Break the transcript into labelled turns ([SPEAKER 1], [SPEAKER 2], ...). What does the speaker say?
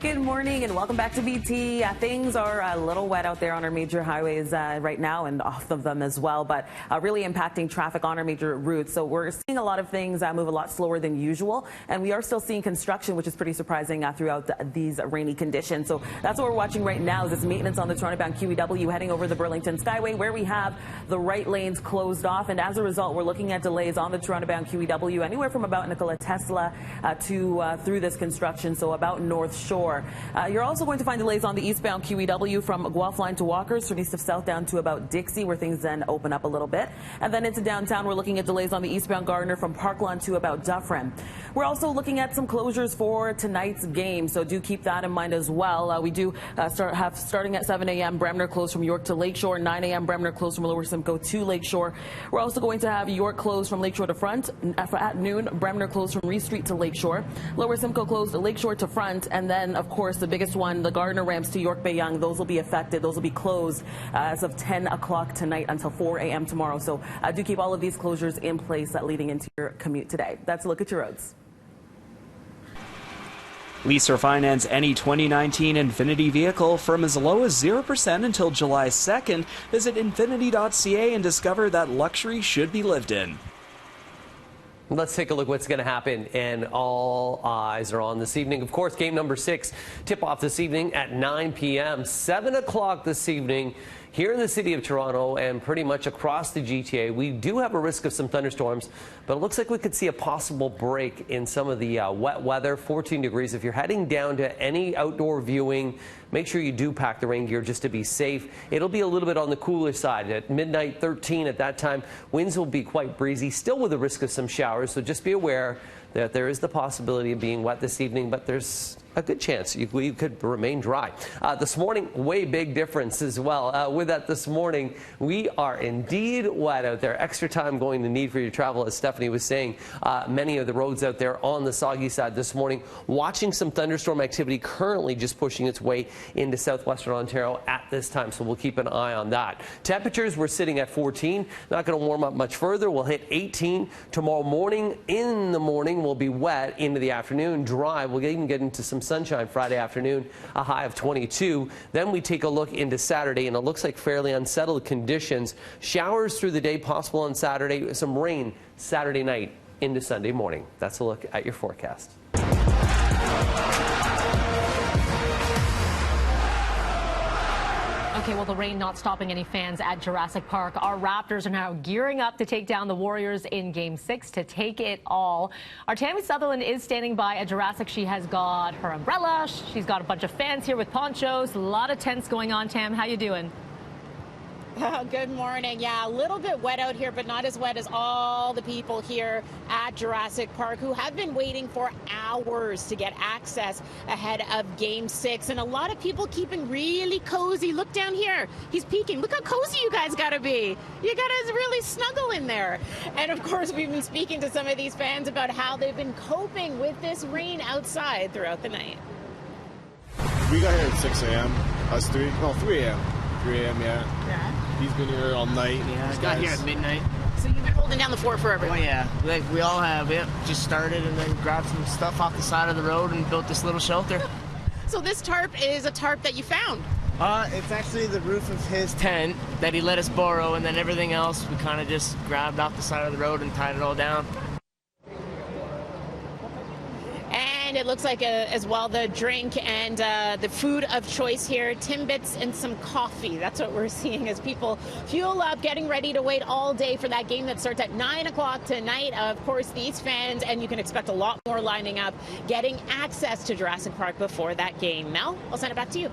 [SPEAKER 1] Good morning and welcome back to BT. Things are a little wet out there on our major highways right now and off of them as well, but really impacting traffic on our major routes. So we're seeing a lot of things move a lot slower than usual, and we are still seeing construction, which is pretty surprising throughout these rainy conditions. So that's what we're watching right now is this maintenance on the Toronto-bound QEW heading over the Burlington Skyway, where we have the right lanes closed off, and as a result, we're looking at delays on the Toronto-bound QEW anywhere from about Nikola Tesla to through this construction, so about North Shore. You're also going to find delays on the eastbound QEW from Guelph line to Walkers, from east of south down to about Dixie, where things then open up a little bit. And then into downtown, we're looking at delays on the eastbound Gardner from Parkland to about Dufferin. We're also looking at some closures for tonight's game, so do keep that in mind as well. We do starting at 7 a.m. Bremner closed from York to Lakeshore, 9 a.m. Bremner closed from Lower Simcoe to Lakeshore. We're also going to have York closed from Lakeshore to Front. At noon, Bremner closed from Reese Street to Lakeshore. Lower Simcoe closed Lakeshore to Front, and then of course the biggest one, the Gardner ramps to York Bay Yonge, those will be affected. Those will be closed as of 10 o'clock tonight until 4 a.m. tomorrow. So do keep all of these closures in place leading into your commute today. That's a look at your roads.
[SPEAKER 2] Lease or finance any 2019 Infiniti vehicle from as low as 0% until July 2nd. Visit Infiniti.ca and discover that luxury should be lived in.
[SPEAKER 3] Let's take a look what's going to happen, and all eyes are on this evening. Of course, game number 6 tip-off this evening at 9 p.m. 7 o'clock this evening here in the city of Toronto and pretty much across the GTA. We do have a risk of some thunderstorms, but it looks like we could see a possible break in some of the wet weather. 14 degrees. If you're heading down to any outdoor viewing, make sure you do pack the rain gear just to be safe. It'll be a little bit on the cooler side. At midnight, 13 at that time, winds will be quite breezy, still with a risk of some showers, so just be aware that there is the possibility of being wet this evening, but there's a good chance you could remain dry. This morning, way big difference as well. With that this morning, we are indeed wet out there. Extra time going to need for your travel, as Stephanie was saying. Many of the roads out there on the soggy side this morning. Watching some thunderstorm activity currently just pushing its way into southwestern Ontario at this time, so we'll keep an eye on that. Temperatures, we're sitting at 14. Not going to warm up much further. We'll hit 18 tomorrow morning. In the morning, we'll be wet into the afternoon, dry. We'll even get into some sunshine Friday afternoon, a high of 22. Then we take a look into Saturday, and it looks like fairly unsettled conditions. Showers through the day possible on Saturday, some rain Saturday night into Sunday morning. That's a look at your forecast.
[SPEAKER 4] Okay, well, the rain not stopping any fans at Jurassic Park. Our Raptors are now gearing up to take down the Warriors in Game 6 to take it all. Our Tammy Sutherland is standing by at Jurassic. She has got her umbrella. She's got a bunch of fans here with ponchos. A lot of tents going on. Tam, how you doing?
[SPEAKER 5] Good morning. Yeah, a little bit wet out here, but not as wet as all the people here at Jurassic Park who have been waiting for hours to get access ahead of Game 6. And a lot of people keeping really cozy. Look down here. He's peeking. Look how cozy you guys got to be. You got to really snuggle in there. And of course, we've been speaking to some of these fans about how they've been coping with this rain outside throughout the night.
[SPEAKER 6] We got here at 6 a.m. Us 3 a.m. 3 a.m. Yeah. He's been here all night.
[SPEAKER 7] Yeah, I got here at midnight.
[SPEAKER 5] So you've been holding down the fort for everyone?
[SPEAKER 7] Oh, yeah. Like we all have. It just started and then grabbed some stuff off the side of the road and built this little shelter.
[SPEAKER 5] So this tarp is a tarp that you found?
[SPEAKER 7] It's actually the roof of his tent that he let us borrow, and then everything else we kind of just grabbed off the side of the road and tied it all down.
[SPEAKER 5] And it looks like as well the drink and the food of choice here, Timbits and some coffee. That's what we're seeing as people fuel up, getting ready to wait all day for that game that starts at 9 o'clock tonight. Of course, these fans, and you can expect a lot more lining up, getting access to Jurassic Park before that game. Mel, I'll send it back to you.